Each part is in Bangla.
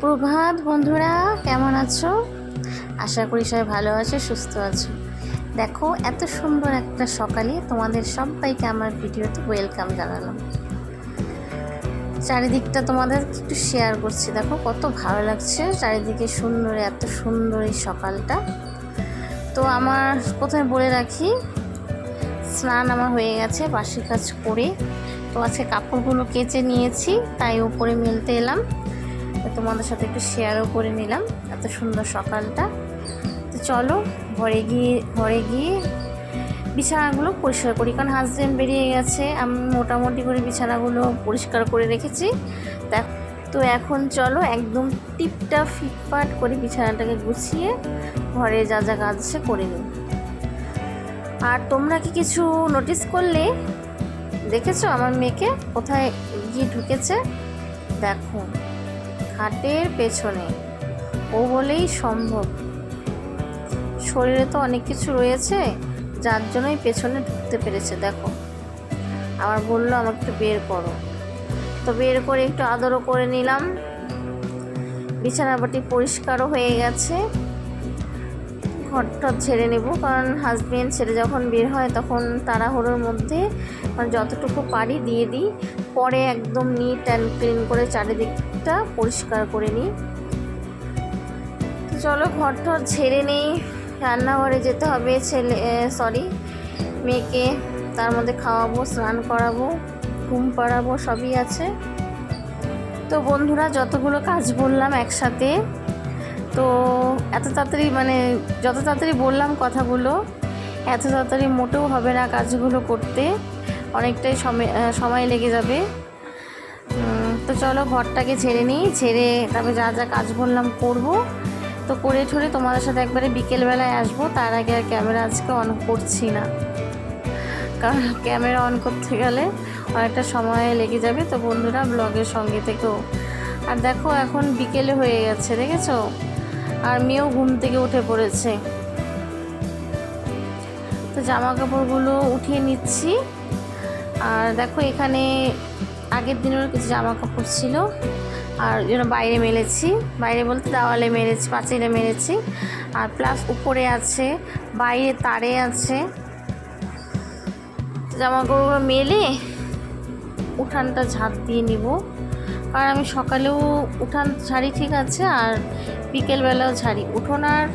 সুপ্রভাত বন্ধুরা, কেমন আছো? আশা করি সবাই ভালো আছো, সুস্থ আছো। দেখো, এত সুন্দর একটা সকালে তোমাদের সবাইকে আমার ভিডিওতে ওয়েলকাম জানালাম। চারিদিকটা তোমাদের একটু শেয়ার করছি। দেখো কত ভালো লাগছে চারিদিকে, সুন্দর, এত সুন্দর এই সকালটা। তো আমার প্রথমে বলে রাখি, স্নান আমার হয়ে গেছে বাসি কাজ করে। তো আজকে কাপড়গুলো কেচে নিয়েছি, তাই উপরে মেলতে এলাম। তোমাদের সাথে একটু শেয়ারও করে নিলাম এত সুন্দর সকালটা। তো চলো ঘরে গিয়ে বিছানাগুলো পরিষ্কার করি, কারণ হাজব্যান্ড বেরিয়ে গেছে। আমি মোটামুটি করে বিছানাগুলো পরিষ্কার করে রেখেছি। তো এখন চলো একদম টিপটা ফিটফাট করে বিছানাটাকে গুছিয়ে ঘরে যা যা কাজ আছে করে নিই। আর তোমরা কি কিছু নোটিস করলে? দেখেছো আমার মেয়েকে কোথায় গিয়ে ঢুকেছে? দেখো, খাটের পেছনে। ও বলেই সম্ভব, শরীরে তো অনেক কিছু রয়েছে, যার জন্যই পেছনে ঢুকতে পেরেছে। দেখো, আমার বললো আমাকে একটু বের করো, তো বের করে একটু আদরও করে নিলাম। বিছানাপাটি পরিষ্কারও হয়ে গেছে। ঘরটা ছেড়ে নেব, কারণ হাজব্যান্ড ছেড়ে যখন বের হয় তখন তাড়াহুড়োর মধ্যে যতটুকু পারি দিয়ে দিই, পরে একদম নিট অ্যান্ড ক্লিন করে চারিদিকটা পরিষ্কার করে নিই। তো চলো ঘরটা ছেড়ে নেই, রান্নাঘরে যেতে হবে। মেয়েকে তার মধ্যে খাওয়াবো, স্নান করাবো, ঘুম পাড়াবো, সবই আছে। তো বন্ধুরা, যতগুলো কাজ বললাম একসাথে, তো এত তাড়াতাড়ি যত তাড়াতাড়ি বললাম কথাগুলো, এত তাড়াতাড়ি মোটেও হবে না কাজগুলো করতে, অনেকটাই সময় লেগে যাবে। তো চলো ঘরটাকে ঝেড়ে নিই, ঝেড়ে তারপরে যা যা কাজ বললাম করব। তো করে ঠরে তোমাদের সাথে একবারে বিকেলবেলায় আসবো। তার আগে আর ক্যামেরা আজকে অন করছি না, কারণ ক্যামেরা অন করতে গেলে অনেকটা সময় লেগে যাবে। তো বন্ধুরা, ব্লগের সঙ্গে থেকেও। আর দেখো, এখন বিকেলে হয়ে গেছে, দেখেছো? আর মেয়েও ঘুম থেকে উঠে পড়েছে। তো জামা কাপড়গুলো উঠিয়ে নিচ্ছি। আর দেখো, এখানে আগের দিনের কিছু জামা কাপড় ছিল, আর যেন বাইরে মেলেছি, বাইরে বলতে দেওয়ালে মেরেছি, পাঁচিলে মেরেছি। আর প্লাস উপরে আছে, বাইরে তারে আছে। জামা কাপড়গুলো মেলে উঠানটা ঝাঁট দিয়ে নিব, কারণ আমি সকালেও উঠান ঝাড়ি, ঠিক আছে, আর বিকেলবেলাও ঝাড়ি। উঠোন আর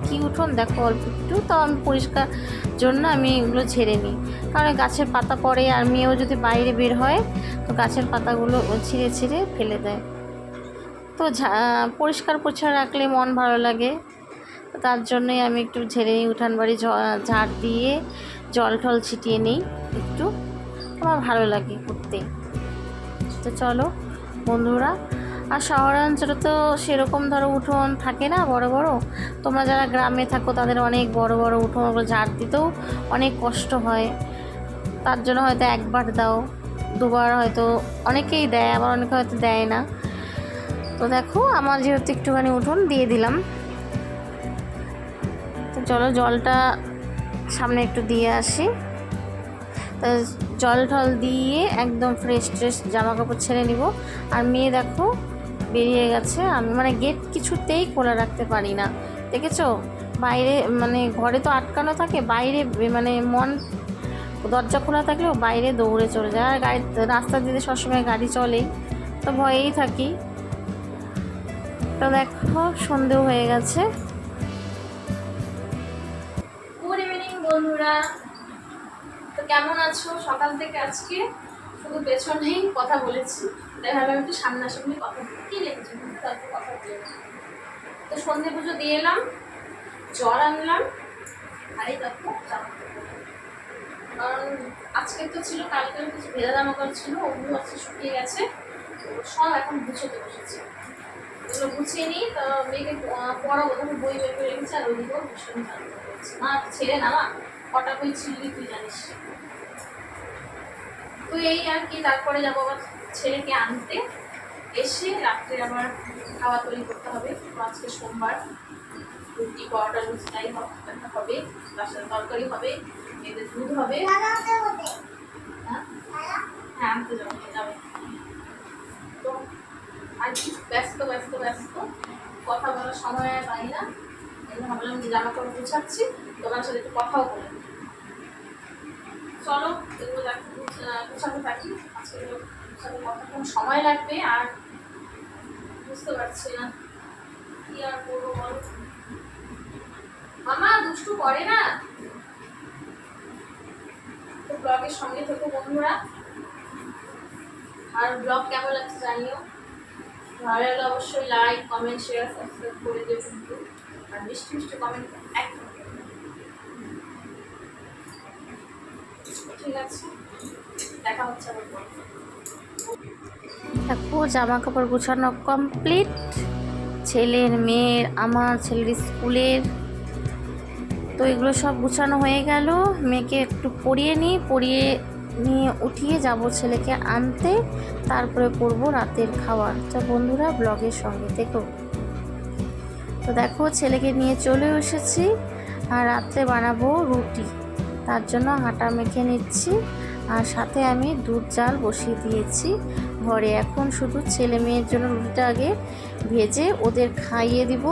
কি উঠোন, দেখো অল্প একটু, তাও আমি পরিষ্কার জন্য আমি এগুলো ঝেড়ে নিই, কারণ গাছের পাতা পড়ে, আর মেয়েও যদি বাইরে বের হয় তো গাছের পাতাগুলো ছিঁড়ে ছিঁড়ে ফেলে দেয়। তো পরিষ্কার পরিচ্ছন্ন রাখলে মন ভালো লাগে। তো তার জন্যই আমি একটু ঝেড়ে নিই, উঠান বাড়ি ঝাড় দিয়ে জল টল ছিটিয়ে নিই একটু, আমার ভালো লাগে করতে। তো চলো বন্ধুরা, আর শহরাঞ্চলে তো সেরকম ধরো উঠোন থাকে না বড় বড়। তোমরা যারা গ্রামে থাকো তাদের অনেক বড় বড় উঠোন, ওগুলো ঝাড় দিতেও অনেক কষ্ট হয়। তার জন্য হয়তো একবার দাও, দুবার হয়তো অনেকেই দেয়, আবার অনেকে হয়তো দেয় না। তো দেখো, আমার যেহেতু একটুখানি উঠোন দিয়ে দিলাম। তো চলো জলটা সামনে একটু দিয়ে আসি। তো জল টল দিয়ে একদম ফ্রেশ জামা কাপড় ছেড়ে নিব। আর মেয়ে দেখো বেরিয়ে গেছে। আমি গেট কিছুতেই খোলা রাখতে পারি না, দেখেছো? বাইরে ঘরে তো আটকানো থাকে, বাইরে দরজা খোলা থাকলেও বাইরে দৌড়ে চলে যায়। আর রাস্তা দিয়ে সবসময় গাড়ি চলেই, তো ভয়েই থাকি। তো দেখো সন্ধেও হয়ে গেছে। গুড ইভিনিং বন্ধুরা, তো কেমন আছো? সকাল থেকে আজকে শুধু পেছনেই কথা বলেছি, দেখালাম একটু সামনাসামনি কথা বলি, কি রেখেছি কথা বলে। তো সন্ধে পুজো দিয়ে এলাম, জল আনলাম, আর এই দেখো কারণ আজকে তো ছিল, কালকেও কিছু ভেজা জামা কাপড় ছিল, ওগুলো আজকে শুকিয়ে গেছে। সব এখন গুছোতে বসেছে, ওগুলো গুছিয়ে নিই। তো মেয়েকে পড়াবো, তখন বই বের করে রেখেছি, আর ওইদিকেও ভীষণ চালু করেছি। মা ছেড়ে না, মা কটা বই ছিলবি তুই জানিস। তো এই আর কি, তারপরে যাবো আবার ছেলেকে আনতে, এসে রাত্রে আবার খাওয়া তৈরি করতে হবে। আজকে সোমবার, রুটি পরোটা লুচিটাই হবে, তার সাথে তরকারি হবে, মেয়েদের দুধ হবে। হ্যাঁ, আনতে যাবে। তো আর কি ব্যস্ত ব্যস্ত ব্যস্ত, কথা বলার সময় আর পাই না। এই ভাবলাম যে জামা কাপড় গুছাচ্ছি, তোমার সাথে একটু কথাও বলে। চলো এগুলো গুছাতে থাকি। আজকে এগুলো গুছাতে কতক্ষণ সময় লাগবে আর বুঝতে পারছি না, কি আর করবো বলো। মামা দুষ্টু করে না। তো ব্লগের সঙ্গে থেকো বন্ধুরা, আর ব্লগ কেমন লাগছে জানিও। ভালো লাগলে অবশ্যই লাইক কমেন্ট শেয়ার সাবস্ক্রাইব করে দিও কিন্তু, আর মিষ্টি মিষ্টি কমেন্ট একদম। ঠিক আছে, দেখা হচ্ছে আবার। দেখো জামা কাপড় গোছানো কমপ্লিট, ছেলের মেয়ের আমার ছেলের স্কুলের। তো এগুলো সব গুছানো হয়ে গেল। মেয়েকে একটু পরিয়ে নিয়ে উঠিয়ে যাব ছেলেকে আনতে, তারপরে করব রাতের খাবার। তো বন্ধুরা ব্লগের সঙ্গে দেখো। তো দেখো ছেলেকে নিয়ে চলে এসেছি, আর রাত্রে বানাবো রুটি। তার জন্য আটা মেখে নিচ্ছি, আর সাথে আমি দুধ জাল বসিয়ে দিয়েছি ঘরে। এখন শুধু ছেলে মেয়ের জন্য রুটিটা আগে ভেজে ওদের খাইয়ে দিব,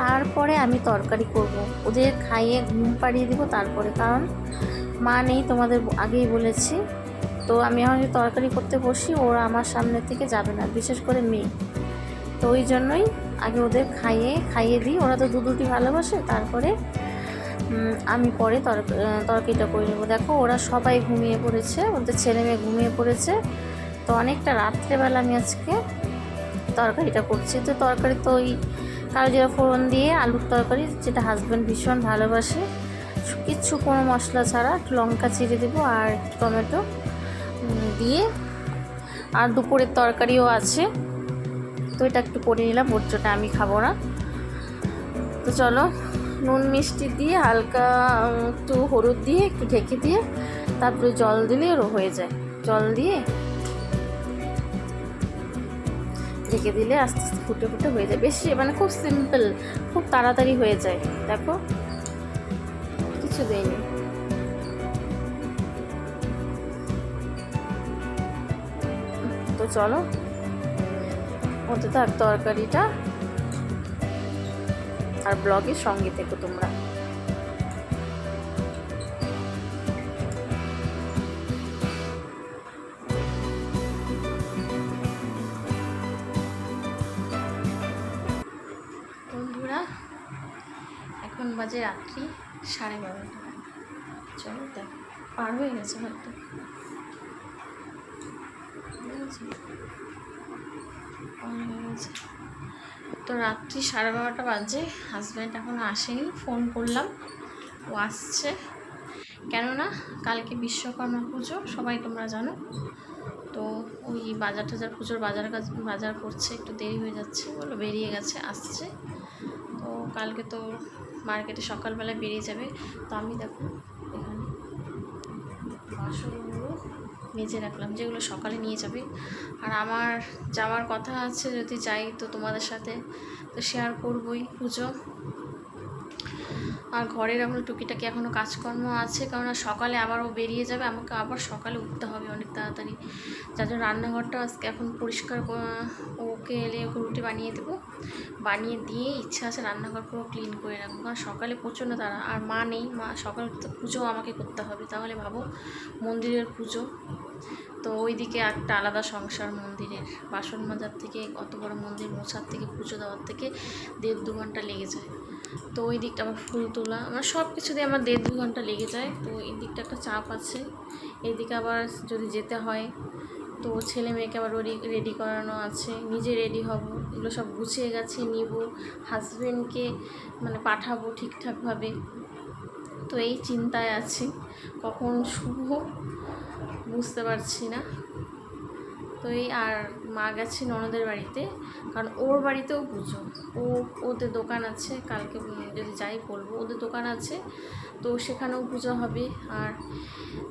তারপরে আমি তরকারি করব। ওদের খাইয়ে ঘুম পাড়িয়ে দিব তারপরে, কারণ মা নেই তোমাদের আগেই বলেছি। তো আমি এখন যদি তরকারি করতে বসি, ওরা আমার সামনে থেকে যাবে না, বিশেষ করে মেয়ে। তো ওই জন্যই আগে ওদের খাইয়ে দিই। ওরা তো দুধ রুটি ভালোবাসে, তারপরে আমি পরে তরকারিটা করে নেবো। দেখো ওরা সবাই ঘুমিয়ে পড়েছে, ওদের ছেলে মেয়ে ঘুমিয়ে পড়েছে। তো অনেকটা রাত্রেবেলা আমি আজকে তরকারিটা করছি। তো তরকারি তো ওই কালো জিরা ফোড়ন দিয়ে আলুর তরকারি, যেটা হাজব্যান্ড ভীষণ ভালোবাসে, কিচ্ছু কোনো মশলা ছাড়া। একটু লঙ্কা চিড়ে দেবো আর টমেটো দিয়ে। আর দুপুরের তরকারিও আছে, তো এটা একটু করে নিলাম, ওর জন্য আমি খাবো না। তো চলো নুন মিষ্টি দিয়ে হালকা একটু হলুদ দিয়ে একটু ঢেকে দিয়ে তারপরে জল দিলে ওর হয়ে যায়। জল দিয়ে ঢেকে দিলে আস্তে আস্তে ফুটে ফুটে হয়ে যায়। বেশি মানে খুব সিম্পল, খুব তাড়াতাড়ি হয়ে যায়। দেখো কিছু দেয়নি। তো চলো হতে থাক তরকারিটা, আর ব্লগের সঙ্গে থেকো তোমরা। বন্ধুরা এখন বাজে রাত্রি 12:30। চলো দেখ পার হয়ে গেছে হয়তো। তো রাত্রি 12:30 বাজে, হাজব্যান্ড এখনও আসেনি। ফোন করলাম, ও আসছে। কেননা কালকে বিশ্বকর্মা পুজো, সবাই তোমরা জানো। তো ওই বাজার পুজোর বাজার করছে, একটু দেরি হয়ে যাচ্ছে, বলো বেরিয়ে গেছে, আসছে। তো কালকে তো মার্কেটে সকালবেলায় বেরিয়ে যাবে। তো আমি দেখো এখানে বাসনগুলো মেজে রাখলাম, যেগুলো সকালে নিয়ে যাবে। আর আমার যাওয়ার কথা আছে, যদি যাই তো তোমাদের সাথে তো শেয়ার করবই পুজো। আর ঘরের এখনও টুকিটাকি এখনও কাজকর্ম আছে, কারণ সকালে আবারও বেরিয়ে যাবে, আমাকে আবার সকালে উঠতে হবে অনেক তাড়াতাড়ি। যার জন্য রান্নাঘরটা আজকে এখন পরিষ্কার, ওকে এলে ওকে রুটি বানিয়ে দেবো, বানিয়ে দিয়ে ইচ্ছা আছে রান্নাঘর পুরো ক্লিন করে রাখবো, কারণ সকালে প্রচণ্ড তাড়া। আর মা নেই, মা সকালে পুজো আমাকে করতে হবে। তাহলে ভাবো মন্দিরের পুজো, তো ওই দিকে একটা আলাদা সংসার মন্দিরের। বাসন মাজার থেকে, অত বড় মন্দির মোছার থেকে, পুজো দেওয়ার থেকে 1.5-2 ঘন্টা লেগে যায়। তো ওই দিকটা আমার ফুল তোলা, আমার সব কিছু দিয়ে আমার 1.5-2 ঘন্টা লেগে যায়। তো এই দিকটা একটা চাপ আছে। এইদিকে আবার যদি যেতে হয় তো ছেলে মেয়েকে আবার রেডি করানো আছে, নিজে রেডি হব, এগুলো সব গুছিয়ে গেছে নিব, হাজব্যান্ডকে মানে পাঠাবো ঠিকঠাকভাবে। তো এই চিন্তায় আছি, কখন শুভ বুঝতে পারছি না। তো এই আর মা গেছে ননদের বাড়িতে, কারণ ওর বাড়িতেও পুজো। ওদের দোকান আছে, কালকে যদি যাই বলবো, ওদের দোকান আছে, তো সেখানেও পুজো হবে। আর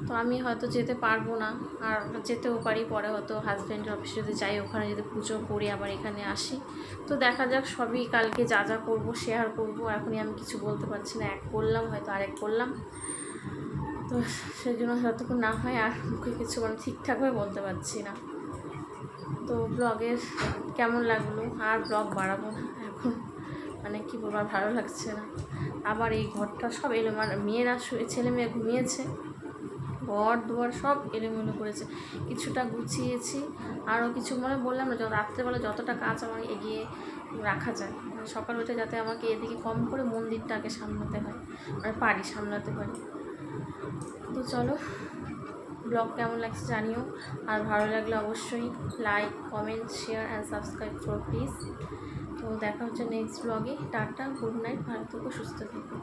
তো আমি হয়তো যেতে পারবো না, আর যেতেও পারি পরে, হয়তো হাজব্যান্ডের অফিসে যদি যাই, ওখানে যদি পুজো করে আবার এখানে আসি। তো দেখা যাক, সবই কালকে যা যা করবো শেয়ার করবো। এখনই আমি কিছু বলতে পারছি না, এক করলাম হয়তো আরেক করলাম, তো সেই জন্য যতক্ষণ না হয় আর মুখে কিছু মানে ঠিকঠাকভাবে বলতে পারছি না। তো ব্লগের কেমন লাগলো, আর ব্লগ বাড়াবো না এখন, মানে কী বলবো, আর ভালো লাগছে না। আবার এই ঘরটা সব এলোমেলো, মেয়েরা ছেলে মেয়ে ঘুমিয়েছে, ঘর দুয়ার সব এলোমেলো করেছে, কিছুটা গুছিয়েছি, আরও কিছু মানে বললাম না, রাত্রেবেলা যতটা কাজ আমার এগিয়ে রাখা যায়, মানে সকাল উঠে যাতে আমাকে এদিকে কম করে মন্দিরটাকে সামলাতে হয়, মানে পারি, সামলাতে পারি। তো চলো, ব্লগ কেমন লাগছে জানিও, আর ভালো লাগলে অবশ্যই like, comment, share and subscribe করো প্লিজ। তো দেখা হচ্ছে নেক্সট ব্লগে। টাটা, গুড নাইট, ভালো থেকো, সুস্থ থেকো।